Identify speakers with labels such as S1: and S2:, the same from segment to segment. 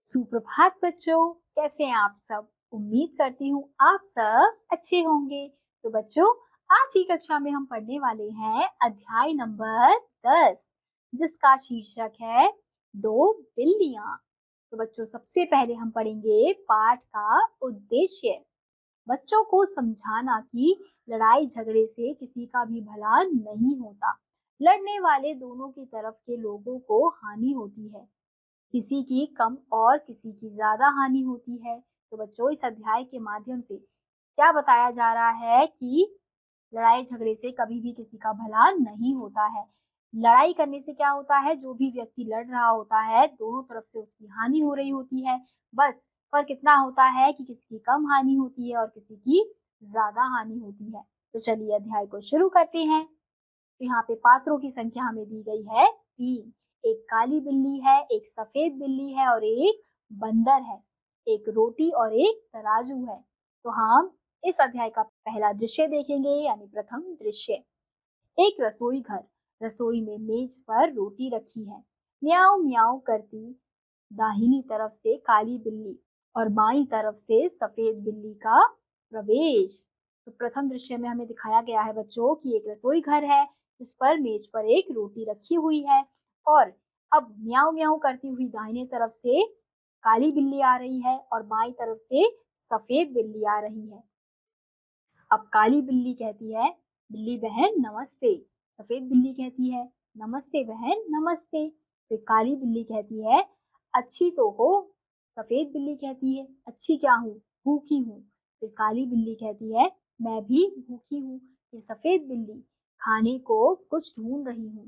S1: सुप्रभात बच्चों, कैसे हैं आप सब? उम्मीद करती हूँ आप सब अच्छे होंगे। तो बच्चों, आज की कक्षा में हम पढ़ने वाले हैं अध्याय नंबर 10, जिसका शीर्षक है दो बिल्लियां। तो बच्चों, सबसे पहले हम पढ़ेंगे पाठ का उद्देश्य। बच्चों को समझाना कि लड़ाई झगड़े से किसी का भी भला नहीं होता। लड़ने वाले दोनों की तरफ के लोगों को हानि होती है। किसी की कम और किसी की ज़्यादा हानि होती है। तो बच्चों, इस अध्याय के माध्यम से क्या बताया जा रहा है कि लड़ाई झगड़े से कभी भी किसी का भला नहीं होता है। लड़ाई करने से क्या होता है, जो भी व्यक्ति लड़ रहा होता है दोनों तरफ से उसकी हानि हो रही होती है। बस फर्क इतना होता है कि किसी की कम हानि होती है और किसी की ज़्यादा हानि होती है। तो चलिए अध्याय को शुरू करते हैं। तो यहाँ पे पात्रों की संख्या हमें दी गई है 3। एक काली बिल्ली है, एक सफेद बिल्ली है और एक बंदर है। एक रोटी और एक तराजू है। तो हम इस अध्याय का पहला दृश्य देखेंगे, यानी प्रथम दृश्य। एक रसोई घर। रसोई में मेज पर रोटी रखी है। म्याऊं म्याऊं करती दाहिनी तरफ से काली बिल्ली और बाईं तरफ से सफेद बिल्ली का प्रवेश। तो प्रथम दृश्य में हमें दिखाया गया है बच्चों कि एक रसोई घर है, जिस पर मेज पर एक रोटी रखी हुई है और अब म्याऊं म्याऊं करती हुई दाहिने तरफ से काली बिल्ली आ रही है और बाईं तरफ से सफेद बिल्ली आ रही है। अब काली बिल्ली कहती है, बिल्ली बहन नमस्ते। सफेद बिल्ली कहती है, नमस्ते बहन नमस्ते। फिर काली बिल्ली कहती है, अच्छी तो हो। सफेद बिल्ली कहती है, अच्छी क्या हूँ, भूखी हूँ। फिर काली बिल्ली कहती है, मैं भी भूखी हूँ। फिर सफेद बिल्ली, खाने को कुछ ढूंढ रही हूँ।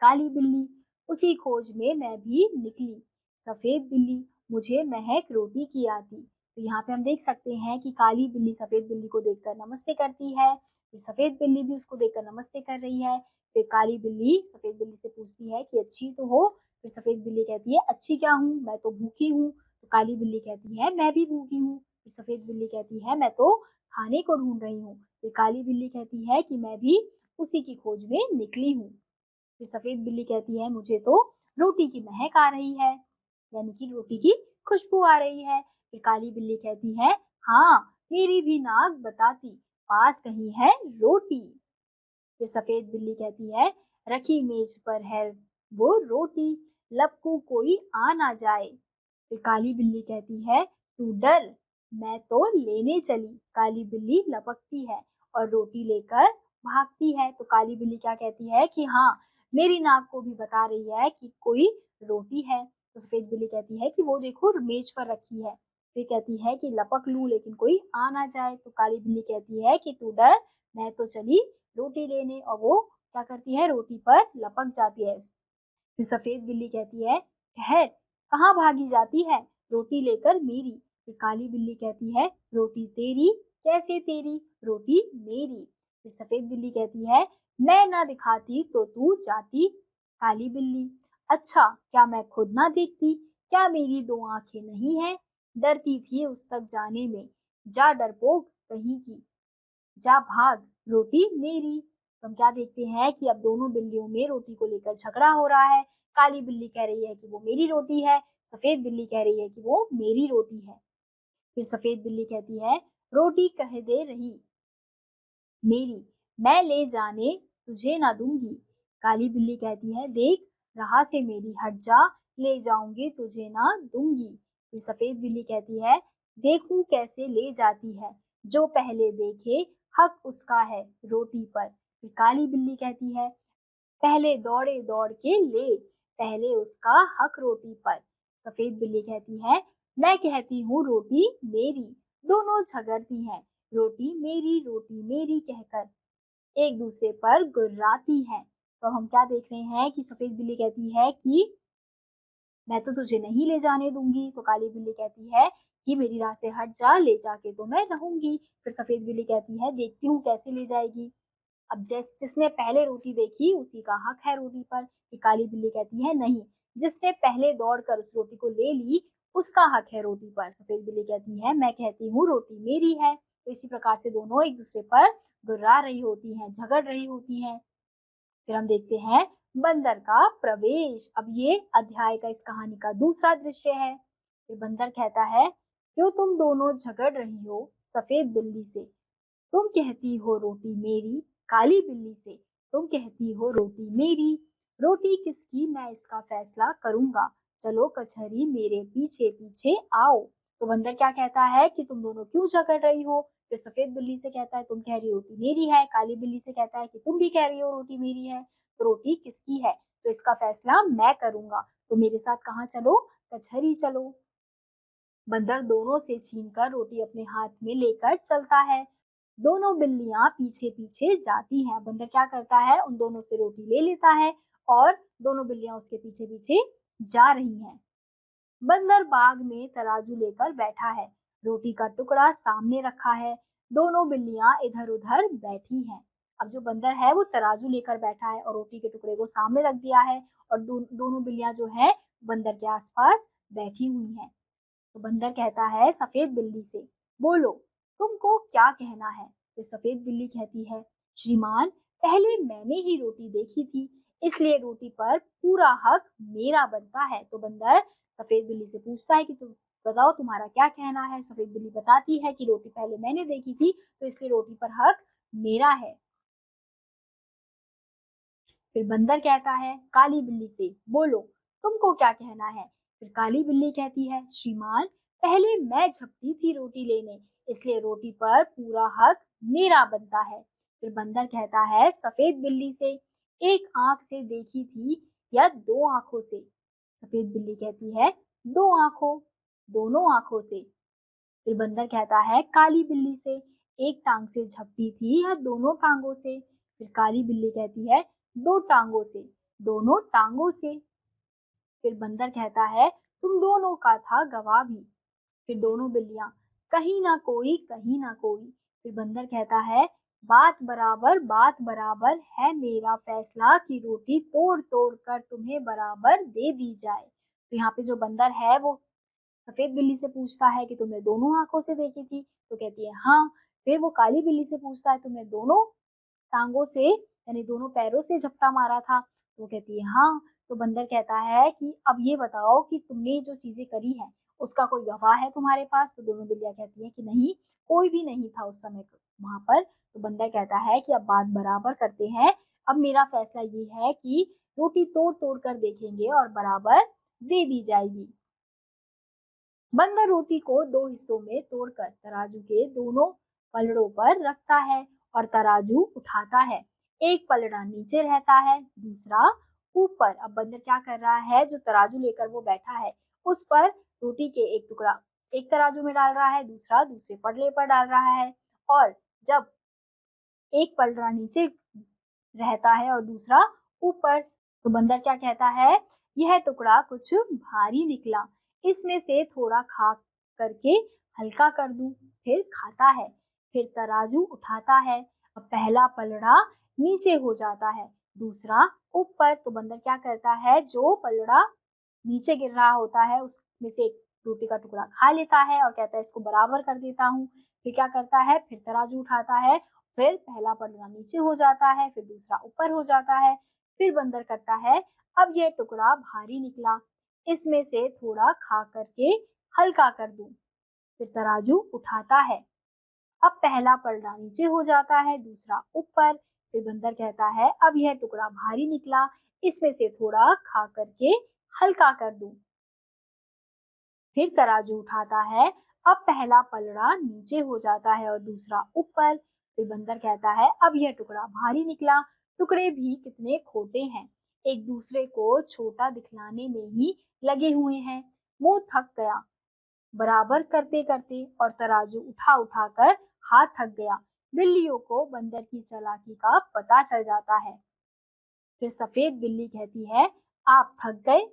S1: काली बिल्ली, उसी खोज में मैं भी निकली। सफेद बिल्ली, मुझे महक रोटी की आती। तो यहाँ पे हम देख सकते हैं कि काली बिल्ली सफेद बिल्ली को देखकर नमस्ते करती है। फिर सफेद बिल्ली भी उसको देखकर नमस्ते कर रही है। फिर काली बिल्ली सफेद बिल्ली से पूछती है कि अच्छी तो हो। फिर सफेद बिल्ली कहती है, अच्छी क्या हूँ, मैं तो भूखी हूँ। तो काली बिल्ली कहती है, मैं भी भूखी हूँ। फिर सफेद बिल्ली कहती है, मैं तो खाने को ढूंढ रही हूँ। फिर काली बिल्ली कहती है कि मैं भी उसी की खोज में निकली हूँ। फिर सफेद बिल्ली कहती है, मुझे तो रोटी की महक आ रही है, यानी कि रोटी की खुशबू आ रही है। फिर काली बिल्ली कहती है, हाँ मेरी भी नाक बताती, पास कहीं है रोटी। फिर सफेद बिल्ली कहती है, रखी मेज पर है वो रोटी, लपकू कोई आ ना जाए। फिर काली बिल्ली कहती है, तू डर, मैं तो लेने चली। काली बिल्ली लपकती है और रोटी लेकर भागती है। तो काली बिल्ली क्या कहती है कि हाँ, मेरी नाक को भी बता रही है कि कोई रोटी है। तो सफेद बिल्ली कहती है कि वो देखो मेज पर रखी है। फिर कहती है कि लपक लूं लेकिन कोई आ ना जाए। तो काली बिल्ली कहती है कि तू डर, मैं तो चली रोटी लेने, और वो क्या करती है, रोटी पर लपक जाती है। फिर सफेद बिल्ली कहती है, ठहर, कहाँ भागी जाती है, रोटी लेकर मेरी। फिर काली बिल्ली कहती है, रोटी तेरी, कैसे तेरी, रोटी मेरी। फिर सफेद बिल्ली कहती है, मैं ना दिखाती तो तू जाती। काली बिल्ली, अच्छा क्या मैं खुद ना देखती, क्या मेरी दो आंखें नहीं है, डरती थी उस तक जाने में, जा डरपोक कहीं की, जा भाग, रोटी मेरी। तो हम क्या देखते हैं कि अब दोनों बिल्लियों में रोटी को लेकर झगड़ा हो रहा है। काली बिल्ली कह रही है कि वो मेरी रोटी है, सफेद बिल्ली कह रही है कि वो मेरी रोटी है। फिर सफेद बिल्ली कहती है, रोटी कह दे रही मेरी, मैं ले जाने तुझे ना दूंगी। काली बिल्ली कहती है, देख, राह से मेरी हट जा, ले जाऊंगी तुझे ना दूंगी। फिर सफेद बिल्ली कहती है, देखूं कैसे ले जाती है, जो पहले देखे हक उसका है रोटी पर। फिर काली बिल्ली कहती है, पहले दौड़े दौड़ के ले, पहले उसका हक रोटी पर। सफेद बिल्ली कहती है, मैं कहती हूँ रोटी मेरी। दोनों झगड़ती हैं, रोटी मेरी कहकर एक दूसरे पर गुर्राती हैं। तो हम क्या देख रहे हैं कि सफेद बिल्ली कहती है कि मैं तो तुझे नहीं ले जाने दूंगी। तो काली बिल्ली कहती है कि मेरी राह से हट जा, ले जाके तो मैं रहूंगी। फिर सफेद बिल्ली कहती है, देखती हूँ कैसे ले जाएगी। अब जिसने पहले रोटी देखी उसी का हक है रोटी पर। फिर काली बिल्ली कहती है, नहीं, जिसने पहले दौड़कर उस रोटी को ले ली उसका हक है रोटी पर। सफेद बिल्ली कहती है, मैं कहती हूँ रोटी मेरी है। तो इसी प्रकार से दोनों एक दूसरे पर गुर्रा रही होती हैं, झगड़ रही होती हैं। फिर हम देखते हैं बंदर का प्रवेश। अब ये अध्याय का, इस कहानी का दूसरा दृश्य है। फिर बंदर कहता है, क्यों तुम दोनों झगड़ रही हो सफेद बिल्ली से? तुम कहती हो रोटी मेरी, काली बिल्ली से तुम कहती हो रोटी मेरी। रोटी किसकी मैं इसका फैसला करूंगा, चलो कचहरी मेरे पीछे पीछे आओ। तो बंदर क्या कहता है कि तुम दोनों क्यों झगड़ रही हो? फिर सफेद बिल्ली से कहता है, तुम कह रही हो रोटी मेरी है। काली बिल्ली से कहता है कि तुम भी कह रही हो रोटी मेरी है। तो रोटी किसकी है? तो इसका फैसला मैं करूंगा, तो मेरे साथ कहाँ चलो? कचहरी चलो। बंदर दोनों से छीनकर रोटी अपने हाथ में लेकर चलता है। दोनों बिल्लियां पीछे पीछे जाती हैं। बंदर क्या करता है, उन दोनों से रोटी ले लेता है और दोनों बिल्लियां उसके पीछे पीछे जा रही हैं। बंदर बाग में तराजू लेकर बैठा है। रोटी का टुकड़ा सामने रखा है। दोनों बिल्लियां इधर उधर बैठी हैं। अब जो बंदर है वो तराजू लेकर बैठा है और रोटी के टुकड़े को सामने रख दिया है, और दोनों बिल्लियां जो है बंदर के आसपास बैठी हुई हैं। तो बंदर कहता है सफेद बिल्ली से, बोलो तुमको क्या कहना है? तो सफेद बिल्ली कहती है, श्रीमान, पहले मैंने ही रोटी देखी थी, इसलिए रोटी पर पूरा हक मेरा बनता है। तो बंदर सफेद बिल्ली से पूछता है कि तुम बताओ तुम्हारा क्या कहना है? सफेद बिल्ली बताती है कि रोटी पहले मैंने देखी थी, तो इसलिए रोटी पर हक मेरा है। फिर बंदर कहता है काली बिल्ली से, बोलो तुमको क्या कहना है? फिर काली बिल्ली कहती है, श्रीमान, पहले मैं झपटी थी रोटी लेने, इसलिए रोटी पर पूरा हक मेरा बनता है। फिर बंदर कहता है सफेद बिल्ली से, एक आंख से देखी थी या दो आंखों से? सफेद बिल्ली कहती है, दो आंखों, दोनों आंखों से। फिर बंदर कहता है काली बिल्ली से, एक टांग से झपटी थी या दोनों टांगों से? फिर काली बिल्ली कहती है, दो टांगों से, दोनों टांगों से। फिर बंदर कहता है, तुम दोनों का था गवाह भी। फिर दोनों बिल्लियां, कहीं ना कोई। फिर बंदर कहता है, बात बराबर है, मेरा फैसला कि रोटी तोड़ तोड़ कर तुम्हें बराबर दे दी जाए। तो यहाँ पे जो बंदर है वो सफेद बिल्ली से पूछता है कि तुमने दोनों आंखों से देखी थी? तो कहती है हाँ। फिर वो काली बिल्ली से पूछता है, तुमने दोनों टांगों से यानी दोनों पैरों से झपटा मारा था? तो कहती है हाँ। तो बंदर कहता है कि अब ये बताओ कि तुमने जो चीजें करी है उसका कोई गवाह है तुम्हारे पास? तो दोनों बिल्लियां कहती हैं कि नहीं, कोई भी नहीं था उस समय वहां पर। तो बंदर कहता है कि अब बात बराबर करते हैं। अब मेरा फैसला ये है कि रोटी तोड़ तोड़ कर देखेंगे और बराबर दे दी जाएगी। बंदर रोटी को दो हिस्सों में तोड़कर तराजू के दोनों पलड़ों पर रखता है और तराजू उठाता है। एक पलड़ा नीचे रहता है, दूसरा ऊपर। अब बंदर क्या कर रहा है, जो तराजू लेकर वो बैठा है उस पर रोटी के एक टुकड़ा एक तराजू में डाल रहा है, दूसरा दूसरे पलड़े पर डाल रहा है। और जब एक पलड़ा नीचे रहता है और दूसरा ऊपर, तो बंदर क्या कहता है, यह टुकड़ा कुछ भारी निकला, इसमें से थोड़ा खा करके हल्का कर दूं। फिर खाता है। फिर तराजू उठाता है। अब पहला पलड़ा नीचे हो जाता है, दूसरा ऊपर। तो बंदर क्या करता है, जो पलड़ा नीचे गिर रहा होता है उसमें से एक रोटी का टुकड़ा खा लेता है और कहता है इसको बराबर कर देता हूँ। फिर क्या करता है, फिर तराजू उठाता है। फिर पहला पलड़ा नीचे हो जाता है, फिर दूसरा ऊपर हो जाता है। फिर बंदर करता है, अब यह टुकड़ा भारी निकला, इसमें से थोड़ा खा करके हल्का कर दूं। फिर तराजू उठाता है। अब पहला पलड़ा नीचे हो जाता है, दूसरा ऊपर। फिर बंदर कहता है, अब यह टुकड़ा भारी निकला, इसमें से थोड़ा खा करके हल्का कर दूं। फिर तराजू उठाता है। अब पहला पलड़ा नीचे हो जाता है और दूसरा ऊपर। फिर बंदर कहता है, अब यह टुकड़ा भारी निकला, टुकड़े भी कितने खोटे हैं, एक दूसरे को छोटा दिखलाने में ही लगे हुए हैं। मुंह थक गया बराबर करते करते और तराजू उठा उठा कर हाथ थक गया। बिल्लियों को बंदर की चालाकी का पता चल जाता है। फिर सफेद बिल्ली कहती है, आप थक गए,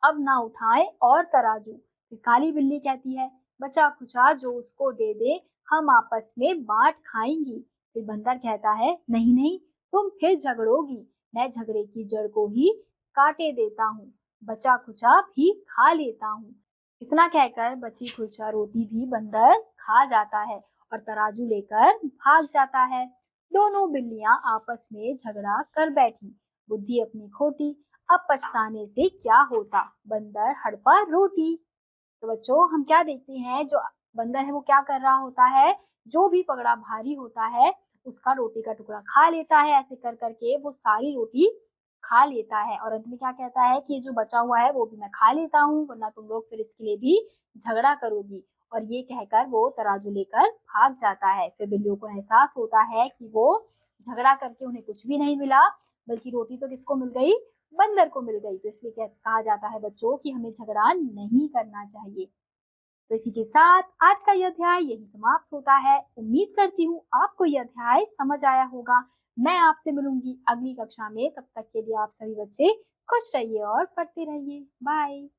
S1: अब ना उठाएं और तराजू। फिर काली बिल्ली कहती है, बचा खुचा जो उसको दे दे, हम आपस में बांट खाएंगी। फिर बंदर कहता है, नहीं नहीं, तुम फिर झगड़ोगी, मैं झगड़े की जड़ को ही काटे देता हूँ, बचा खुचा भी खा लेता हूँ। इतना कहकर बची खुचा रोटी भी बंदर खा जाता है और तराजू लेकर भाग जाता है। दोनों बिल्लियां आपस में झगड़ा कर बैठी, बुद्धि अपनी खोटी, अब पछताने से क्या होता, बंदर हड़पा रोटी। तो बच्चों हम क्या देखते हैं, जो बंदर है वो क्या कर रहा होता है, जो भी पगड़ा भारी होता है उसका रोटी का टुकड़ा खा लेता है। ऐसे कर करके वो सारी रोटी खा लेता है और अंत में क्या कहता है कि ये जो बचा हुआ है वो भी मैं खा लेता हूँ, वरना तुम लोग फिर इसके लिए भी झगड़ा करोगी। और ये कहकर वो तराजू लेकर भाग जाता है। फिर बिल्लियों को एहसास होता है कि वो झगड़ा करके उन्हें कुछ भी नहीं मिला, बल्कि रोटी तो किसको मिल गई, बंदर को मिल गई। तो इसलिए कहा जाता है बच्चों कि हमें झगड़ा नहीं करना चाहिए। तो इसी के साथ आज का यह अध्याय यही समाप्त होता है। उम्मीद करती हूँ आपको यह अध्याय समझ आया होगा। मैं आपसे मिलूंगी अगली कक्षा में। तब तक के लिए आप सभी बच्चे खुश रहिए और पढ़ते रहिए। बाय।